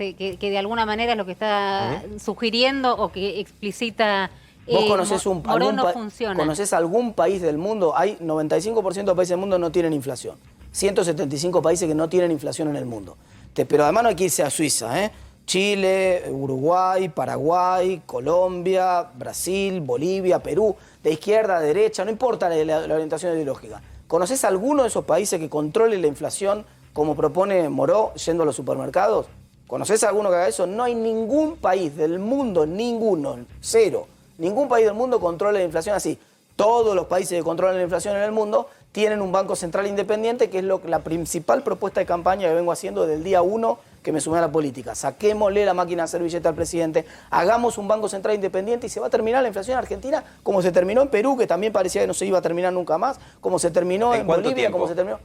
de alguna manera es lo que está sugiriendo o que explicita. ¿Vos conocés algún país del mundo? Hay 95% de países del mundo no tienen inflación. 175 países que no tienen inflación en el mundo. Pero además no hay que irse a Suiza, ¿eh? Chile, Uruguay, Paraguay, Colombia, Brasil, Bolivia, Perú, de izquierda a derecha, no importa la orientación ideológica. ¿Conocés alguno de esos países que controle la inflación como propone Moró yendo a los supermercados? ¿Conocés alguno que haga eso? No hay ningún país del mundo, ninguno, cero. Ningún país del mundo controla la inflación así. Todos los países que controlan la inflación en el mundo tienen un Banco Central independiente, que es la principal propuesta de campaña que vengo haciendo desde el día 1 que me sumé a la política. Saquémosle la máquina de servilleta al presidente, hagamos un Banco Central independiente y se va a terminar la inflación en Argentina como se terminó en Perú, que también parecía que no se iba a terminar nunca más, como se terminó en Bolivia, tiempo? como se terminó...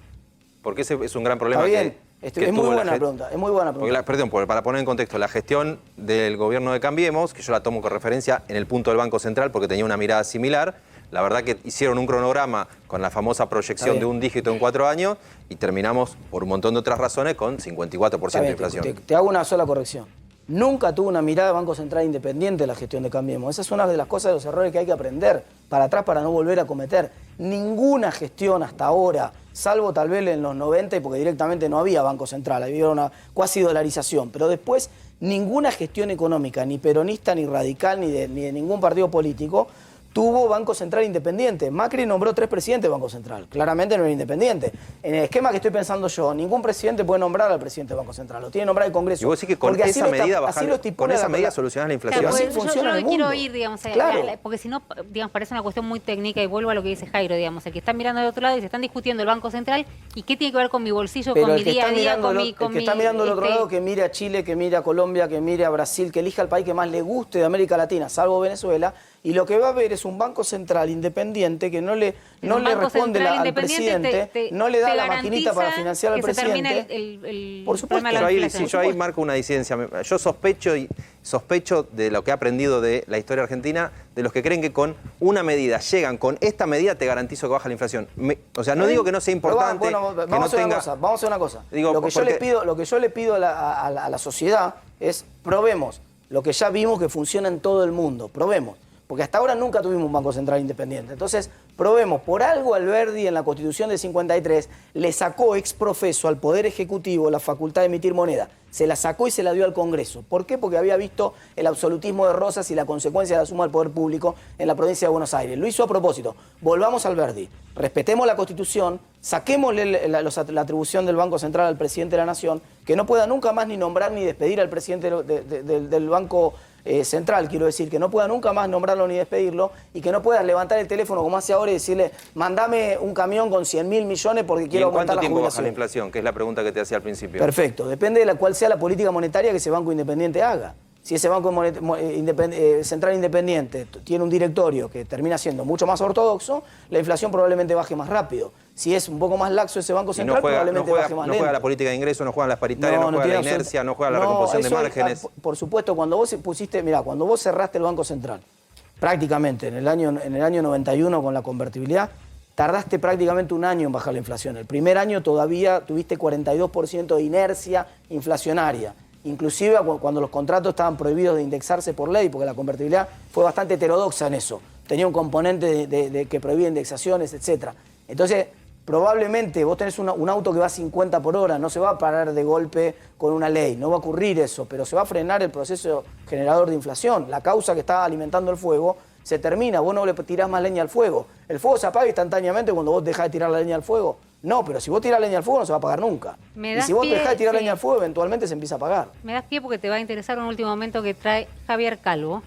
Porque ese es un gran problema. Está bien. Es muy buena pregunta, es muy buena pregunta. Perdón, para poner en contexto, la gestión del gobierno de Cambiemos, que yo la tomo con referencia en el punto del Banco Central porque tenía una mirada similar, la verdad que hicieron un cronograma con la famosa proyección de un dígito en 4 años y terminamos, por un montón de otras razones, con 54% de inflación. Te hago una sola corrección. Nunca tuvo una mirada de Banco Central independiente la gestión de Cambiemos. Esa es una de las cosas, de los errores que hay que aprender para atrás para no volver a cometer. Ninguna gestión hasta ahora, salvo tal vez en los 90, porque directamente no había Banco Central, había una cuasi dolarización, pero después ninguna gestión económica, ni peronista, ni radical, ni de ningún partido político, tuvo Banco Central independiente. Macri nombró 3 presidentes de Banco Central. Claramente no era independiente. En el esquema que estoy pensando yo, ningún presidente puede nombrar al presidente del Banco Central. Lo tiene que nombrar el Congreso. Y vos decís que con esa medida solucionás la inflación. Claro, pues, yo no quiero ir, digamos, porque si no, digamos, parece una cuestión muy técnica y vuelvo a lo que dice Jairo, digamos, el que está mirando del otro lado y se están discutiendo el Banco Central y qué tiene que ver con mi bolsillo, con mi día a día, el que está mirando del otro lado, que mire a Chile, que mire a Colombia, que mire a Brasil, que elija el país que más le guste de América Latina, salvo Venezuela, y lo que va a ver es es un banco central independiente que no le responde al presidente, no le da la maquinita para financiar al presidente. Por supuesto. Yo ahí marco una disidencia. Yo sospecho de lo que he aprendido de la historia argentina, de los que creen que con una medida llegan, con esta medida te garantizo que baja la inflación. O sea, no digo que no sea importante, que no tenga... Vamos a hacer una cosa. Digo, lo que yo le pido a la sociedad es probemos lo que ya vimos que funciona en todo el mundo. Probemos. Porque hasta ahora nunca tuvimos un Banco Central independiente. Entonces, probemos. Por algo Alberdi en la Constitución del 53 le sacó ex profeso al Poder Ejecutivo la facultad de emitir moneda. Se la sacó y se la dio al Congreso. ¿Por qué? Porque había visto el absolutismo de Rosas y la consecuencia de la suma del poder público en la provincia de Buenos Aires. Lo hizo a propósito. Volvamos a Alberdi. Respetemos la Constitución, saquémosle la atribución del Banco Central al presidente de la Nación, que no pueda nunca más ni nombrar ni despedir al presidente del Banco Central, quiero decir, que no pueda nunca más nombrarlo ni despedirlo y que no puedas levantar el teléfono como hace ahora y decirle, mandame un camión con 100.000 millones porque quiero aumentar la jubilación. ¿Y en cuánto tiempo baja la inflación? Que es la pregunta que te hacía al principio. Perfecto, depende de cuál sea la política monetaria que ese banco independiente haga. Si ese Banco Central Independiente tiene un directorio que termina siendo mucho más ortodoxo, la inflación probablemente baje más rápido. Si es un poco más laxo ese Banco Central, probablemente baje más lento. No juega la política de ingresos, no juegan las paritarias, no juega la inercia, no juega la recomposición de márgenes. Por supuesto, cuando vos pusiste, mirá, cuando vos cerraste el Banco Central, prácticamente en el año 91 con la convertibilidad, tardaste prácticamente un año en bajar la inflación. El primer año todavía tuviste 42% de inercia inflacionaria. Inclusive cuando los contratos estaban prohibidos de indexarse por ley, porque la convertibilidad fue bastante heterodoxa en eso. Tenía un componente de que prohibía indexaciones, etc. Entonces, probablemente vos tenés un auto que va a 50 por hora, no se va a parar de golpe con una ley, no va a ocurrir eso, pero se va a frenar el proceso generador de inflación. La causa que está alimentando el fuego se termina, vos no le tirás más leña al fuego. El fuego se apaga instantáneamente cuando vos dejás de tirar la leña al fuego. No, pero si vos tirás leña al fuego no se va a apagar nunca. Y si vos dejás de tirar leña al fuego, eventualmente se empieza a apagar. Me das pie porque te va a interesar un último momento que trae Javier Calvo.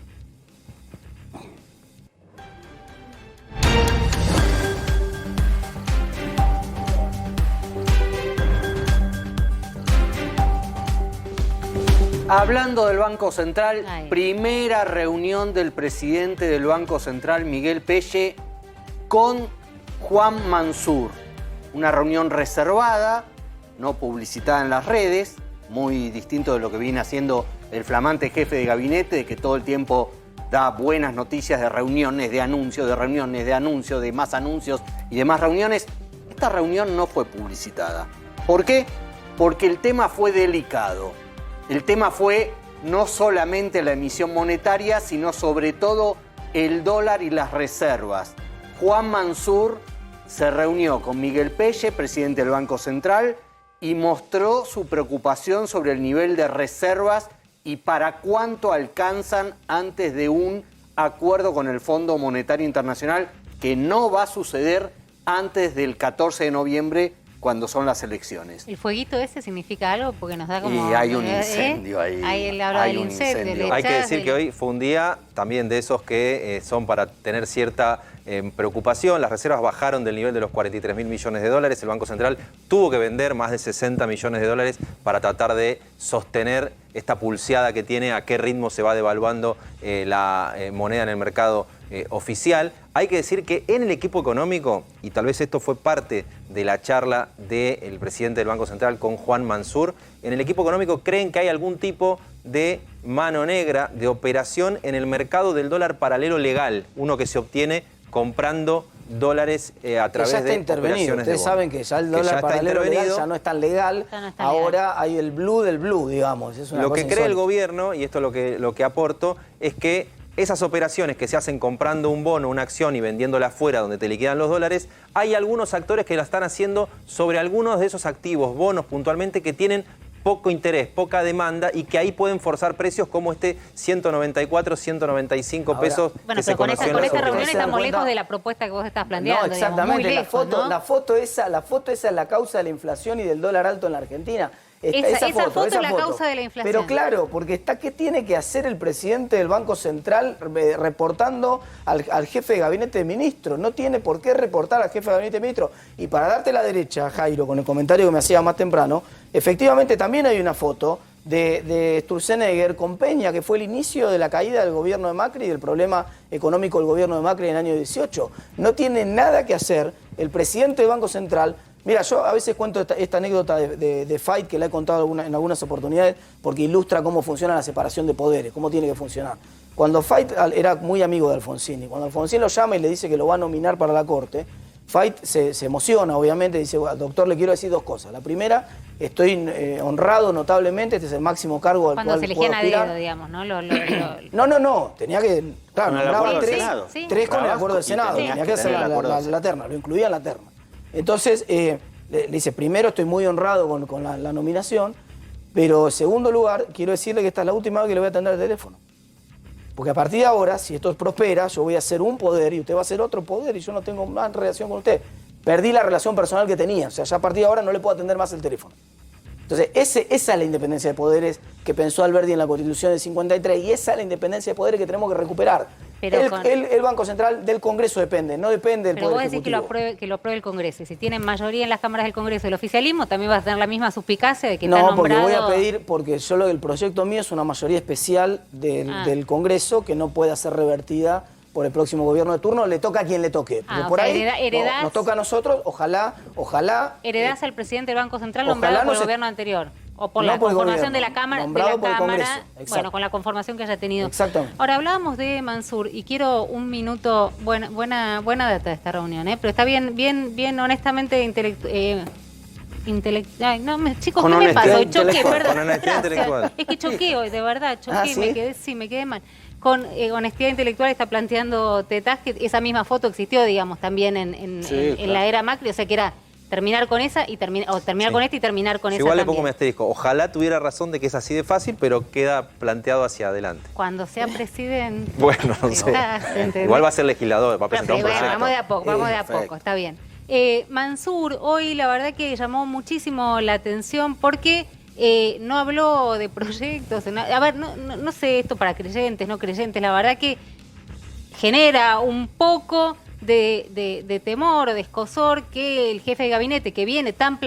Hablando del Banco Central, primera reunión del presidente del Banco Central, Miguel Pelle, con Juan Mansur. Una reunión reservada, no publicitada en las redes, muy distinto de lo que viene haciendo el flamante jefe de gabinete, de que todo el tiempo da buenas noticias de reuniones, de anuncios, de reuniones, de anuncios, de más anuncios y de más reuniones. Esta reunión no fue publicitada. ¿Por qué? Porque el tema fue delicado. El tema fue no solamente la emisión monetaria, sino sobre todo el dólar y las reservas. Juan Mansur se reunió con Miguel Pelle, presidente del Banco Central, y mostró su preocupación sobre el nivel de reservas y para cuánto alcanzan antes de un acuerdo con el Fondo Monetario Internacional, que no va a suceder antes del 14 de noviembre, cuando son las elecciones. ¿El fueguito ese significa algo? Porque nos da como... Y hay un incendio ahí. Ahí él habla del incendio. Hay que decir que hoy fue un día también de esos que son para tener cierta preocupación. Las reservas bajaron del nivel de los 43.000 millones de dólares. El Banco Central tuvo que vender más de 60 millones de dólares para tratar de sostener esta pulseada que tiene, a qué ritmo se va devaluando la moneda en el mercado oficial. Hay que decir que en el equipo económico, y tal vez esto fue parte de la charla del presidente del Banco Central con Juan Mansur, en el equipo económico creen que hay algún tipo de mano negra, de operación en el mercado del dólar paralelo legal, uno que se obtiene comprando dólares a través de operaciones. Ustedes saben que ya el dólar paralelo legal ya no es tan legal. Ahora hay el blue del blue, digamos. Es una lo cosa que cree el gobierno, y esto es lo que aporto, es que esas operaciones que se hacen comprando un bono, una acción y vendiéndola afuera donde te liquidan los dólares, hay algunos actores que la están haciendo sobre algunos de esos activos, bonos puntualmente, que tienen poco interés, poca demanda y que ahí pueden forzar precios como este 194, 195 pesos. Bueno, pero con esta reunión estamos lejos de la propuesta que vos estás planteando. No, exactamente. Digamos, muy lejos, la foto esa es la causa de la inflación y del dólar alto en la Argentina. Esa foto es la causa de la inflación. Pero claro, porque ¿qué tiene que hacer el presidente del Banco Central reportando al jefe de gabinete de ministros? No tiene por qué reportar al jefe de gabinete de ministros. Y para darte la derecha, Jairo, con el comentario que me hacía más temprano, efectivamente también hay una foto de Sturzenegger con Peña, que fue el inicio de la caída del gobierno de Macri y del problema económico del gobierno de Macri en el año 18. No tiene nada que hacer el presidente del Banco Central. Mira, yo a veces cuento esta anécdota de Fight, que la he contado en algunas oportunidades, porque ilustra cómo funciona la separación de poderes, cómo tiene que funcionar. Cuando Fight era muy amigo de Alfonsín, y cuando Alfonsín lo llama y le dice que lo va a nominar para la Corte, Fight se emociona, obviamente, dice, doctor, le quiero decir dos cosas. La primera, estoy honrado notablemente, este es el máximo cargo al cuando cual se elegían puedo a aspirar. dedo, digamos, ¿no? No, tenía que... Claro, con el nombraba acuerdo del tres, Senado. Sí. tres con el acuerdo del Senado, tenías tenía que que hacer tener el acuerdo del la terna, lo incluía en la terna. Entonces, le dice, primero, estoy muy honrado con la nominación, pero en segundo lugar, quiero decirle que esta es la última vez que le voy a atender el teléfono. Porque a partir de ahora, si esto prospera, yo voy a hacer un poder y usted va a hacer otro poder y yo no tengo más relación con usted. Perdí la relación personal que tenía, o sea, ya a partir de ahora no le puedo atender más el teléfono. Entonces, esa es la independencia de poderes que pensó Alberti en la Constitución del 53 y esa es la independencia de poderes que tenemos que recuperar. Pero el Banco Central del Congreso depende, no depende del Pero Poder vos decís Ejecutivo. que lo apruebe el Congreso. Y si tienen mayoría en las cámaras del Congreso el oficialismo, también vas a tener la misma suspicacia de que está No, nombrado... porque voy a pedir, porque solo el proyecto mío es una mayoría especial del Congreso que no puede ser revertida por el próximo gobierno de turno, le toca a quien le toque. Porque por sea, ahí heredás, nos toca a nosotros, ojalá... Heredás al presidente del Banco Central ojalá nombrado por el no se- gobierno anterior. O por No la por el conformación gobierno, de la Cámara, nombrado por el Congreso, exacto. bueno, con la conformación que haya tenido. Exactamente. Ahora, hablábamos de Mansur y quiero un minuto, buena data de esta reunión, pero está bien honestamente chicos, Con ¿qué me honestidad pasó? Choqué, intelectual, perdón. con honestidad intelectual. Es que choqué hoy, de verdad, choqué, ¿Ah, sí? me quedé mal. Con honestidad intelectual está planteando Tetaz que esa misma foto existió, digamos, también en la era Macri, o sea que era terminar con esa y terminar con esta y terminar con esa Igual le también. pongo mi asterisco. Ojalá tuviera razón de que es así de fácil, pero queda planteado hacia adelante. Cuando sea presidente. Bueno, no sé. ¿Entendés? Igual va a ser legislador, va a presentar un Bueno, proyecto. vamos de a Perfecto. poco, está bien. Mansur, hoy la verdad que llamó muchísimo la atención porque no habló de proyectos. A ver, no sé esto para creyentes, no creyentes, la verdad que genera un poco de temor o de escozor que el jefe de gabinete que viene tan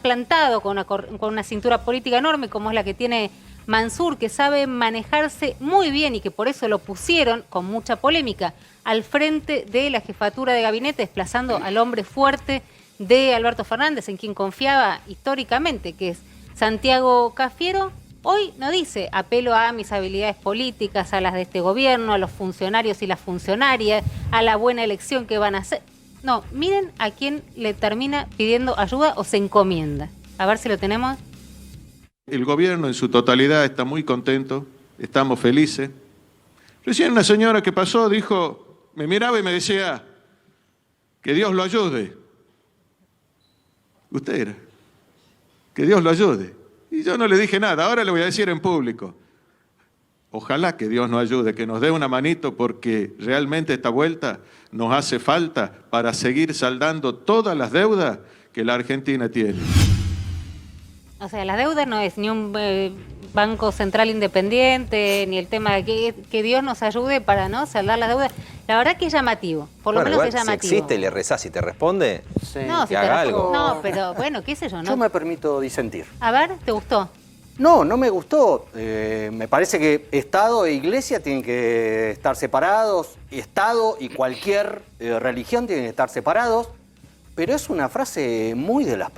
plantado con una cintura política enorme como es la que tiene Mansur, que sabe manejarse muy bien y que por eso lo pusieron con mucha polémica al frente de la jefatura de gabinete, desplazando al hombre fuerte de Alberto Fernández, en quien confiaba históricamente, que es Santiago Cafiero. Hoy no dice, apelo a mis habilidades políticas, a las de este gobierno, a los funcionarios y las funcionarias, a la buena elección que van a hacer. No, miren a quién le termina pidiendo ayuda o se encomienda. A ver si lo tenemos. El gobierno en su totalidad está muy contento, estamos felices. Recién una señora que pasó dijo, me miraba y me decía, que Dios lo ayude. Usted era, que Dios lo ayude. Y yo no le dije nada, ahora le voy a decir en público. Ojalá que Dios nos ayude, que nos dé una manito, porque realmente esta vuelta nos hace falta para seguir saldando todas las deudas que la Argentina tiene. O sea, las deudas no es ni un banco central independiente, ni el tema de que Dios nos ayude para no saldar las deudas. La verdad que es llamativo, por lo menos igual, es llamativo. Si existe y le rezás y te responde, No, que haga algo. No, pero bueno, qué sé yo, ¿no? Yo me permito disentir. A ver, ¿te gustó? No me gustó. Me parece que Estado e Iglesia tienen que estar separados. Estado y cualquier religión tienen que estar separados. Pero es una frase muy de las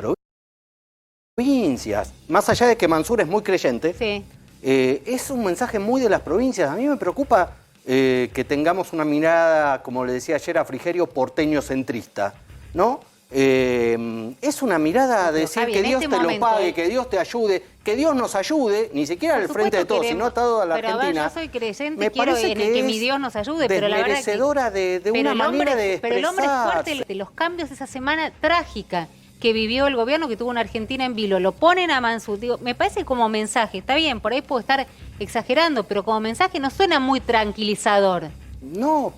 provincias. Más allá de que Mansur es muy creyente, Sí. es un mensaje muy de las provincias. A mí me preocupa que tengamos una mirada, como le decía ayer a Frigerio, porteño-centrista, ¿no? Es una mirada de decir Javi, que en Dios este te momento, lo pague, que Dios te ayude, que Dios nos ayude, ni siquiera Por al frente de supuesto todos, queremos, sino a toda la pero Argentina. a ver, yo soy creyente, Me quiero parece que mi es Dios nos ayude, pero la verdad que... desmerecedora de pero una el manera hombre, de pero el hombre es expresarse. fuerte, los cambios de esa semana trágica que vivió el gobierno, que tuvo una Argentina en vilo, lo ponen a Mansur. Digo, me parece como mensaje, está bien, por ahí puedo estar exagerando, pero como mensaje no suena muy tranquilizador. No,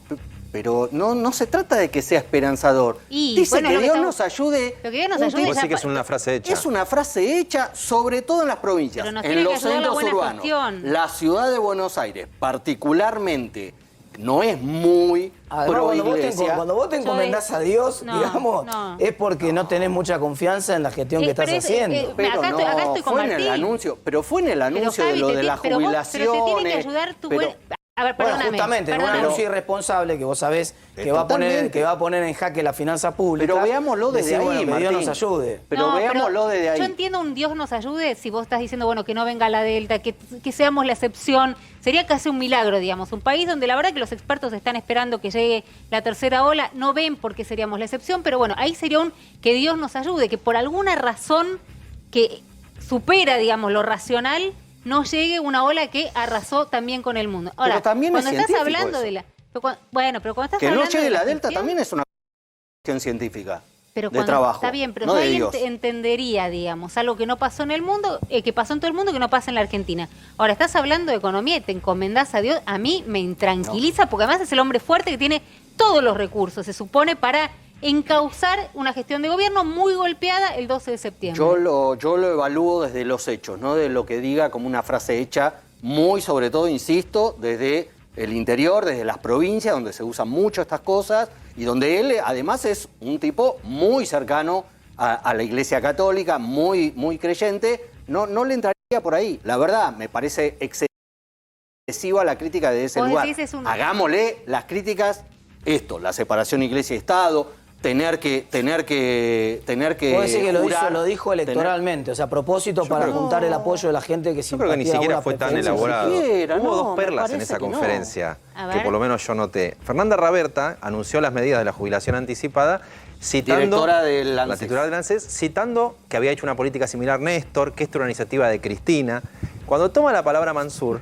pero no se trata de que sea esperanzador. Y, Dice bueno, que lo que Dios estamos- nos ayude. Lo que Dios nos un ayude tipo- Vos decís que es una frase hecha. Es una frase hecha sobre todo en las provincias, Pero nos en tiene que los ayudar la centros buena urbanos. gestión. La ciudad de Buenos Aires, particularmente, no es muy pro iglesia. Cuando vos te encomendás a Dios, digamos, es porque no tenés mucha confianza en la gestión que estás haciendo. Pero acá estoy con fue Martín. en el anuncio, pero fue en el anuncio de lo de las jubilaciones. Pero te tiene que ayudar tu A ver, bueno, justamente, en un anuncio irresponsable que vos sabés que va a poner en jaque la finanza pública. Pero veámoslo desde ahí, que Dios nos ayude. Pero veámoslo desde ahí. Yo entiendo un Dios nos ayude si vos estás diciendo, bueno, que no venga la Delta, que seamos la excepción. Sería casi un milagro, digamos. Un país donde la verdad que los expertos están esperando que llegue la tercera ola, no ven por qué seríamos la excepción, pero bueno, ahí sería que Dios nos ayude, que por alguna razón que supera, digamos, lo racional, no llegue una ola que arrasó también con el mundo. Ahora, pero también cuando estás hablando eso. de la... Pero cuando estás que hablando no llegue de la Delta gestión, también es una cuestión científica. Pero de trabajo. Está bien, pero no yo de ahí Dios. entendería, digamos, algo que no pasó en el mundo, que pasó en todo el mundo, que no pasa en la Argentina. Ahora, estás hablando de economía y te encomendás a Dios, a mí me intranquiliza, porque además es el hombre fuerte que tiene todos los recursos, se supone, para encauzar una gestión de gobierno muy golpeada el 12 de septiembre. Yo lo evalúo desde los hechos, no de lo que diga como una frase hecha, muy sobre todo, insisto, desde el interior, desde las provincias, donde se usan mucho estas cosas, y donde él además es un tipo muy cercano a la Iglesia Católica, muy, muy creyente. No le entraría por ahí. La verdad, me parece excesiva la crítica de ese lugar. Hagámosle las críticas, la separación Iglesia y Estado, tener que Puedo decir que lo dijo electoralmente, o sea, a propósito para juntar el apoyo de la gente que yo creo que ni siquiera fue tan elaborado. Hubo dos perlas en esa conferencia que por lo menos yo noté. Fernanda Raberta anunció las medidas de la jubilación anticipada, citando la titular del ANSES, citando que había hecho una política similar Néstor, que esto era una iniciativa de Cristina. Cuando toma la palabra Mansur,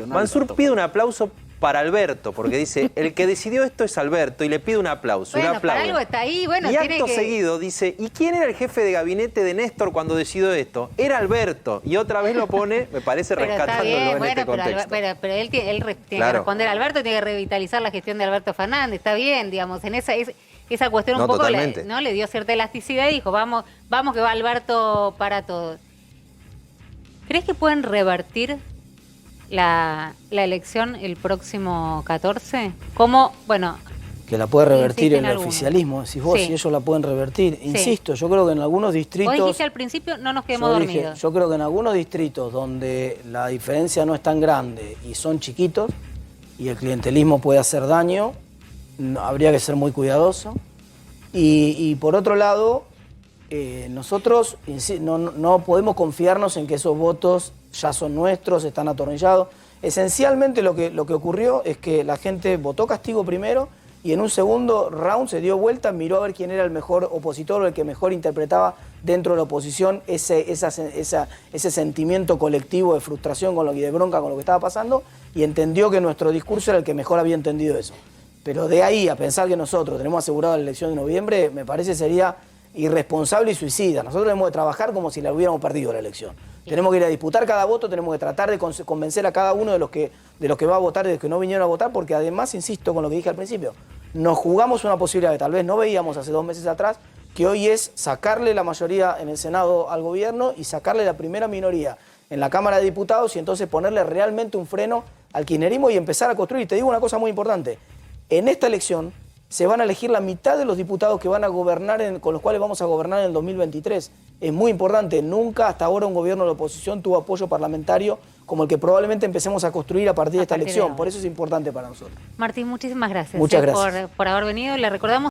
Mansur pide un aplauso para Alberto, porque dice, el que decidió esto es Alberto, y le pide un aplauso. Bueno, para algo está ahí, bueno, y acto seguido dice, ¿y quién era el jefe de gabinete de Néstor cuando decidió esto? Era Alberto. Y otra vez lo pone, me parece, rescatándolo en este contexto. Pero él tiene que responder a Alberto, tiene que revitalizar la gestión de Alberto Fernández, está bien, digamos, en esa cuestión un poco le dio cierta elasticidad y dijo, vamos que va Alberto para todos. ¿Crees que pueden revertir la elección el próximo 14? ¿Cómo? Bueno, que la puede revertir el oficialismo, decís vos, si ellos la pueden revertir. Insisto, yo creo que en algunos distritos... Vos dijiste al principio, no nos quedemos dormidos. Yo creo que en algunos distritos donde la diferencia no es tan grande y son chiquitos y el clientelismo puede hacer daño, habría que ser muy cuidadoso. Y por otro lado, nosotros no podemos confiarnos en que esos votos ya son nuestros, están atornillados. Esencialmente lo que ocurrió es que la gente votó castigo primero y en un segundo round se dio vuelta, miró a ver quién era el mejor opositor o el que mejor interpretaba dentro de la oposición ese sentimiento colectivo de frustración y de bronca con lo que estaba pasando, y entendió que nuestro discurso era el que mejor había entendido eso. Pero de ahí a pensar que nosotros tenemos asegurada la elección de noviembre, me parece sería irresponsable y suicida. Nosotros tenemos que trabajar como si la hubiéramos perdido la elección. Tenemos que ir a disputar cada voto, tenemos que tratar de convencer a cada uno de los que va a votar y de los que no vinieron a votar, porque además, insisto con lo que dije al principio, nos jugamos una posibilidad que tal vez no veíamos hace 2 meses atrás, que hoy es sacarle la mayoría en el Senado al gobierno y sacarle la primera minoría en la Cámara de Diputados y entonces ponerle realmente un freno al kirchnerismo y empezar a construir. Y te digo una cosa muy importante, en esta elección se van a elegir la mitad de los diputados que van a gobernar, con los cuales vamos a gobernar en el 2023. Es muy importante, nunca hasta ahora un gobierno de la oposición tuvo apoyo parlamentario como el que probablemente empecemos a construir a partir de esta elección. Por eso es importante para nosotros. Martín, muchísimas gracias. Muchas gracias. Por haber venido. Le recordamos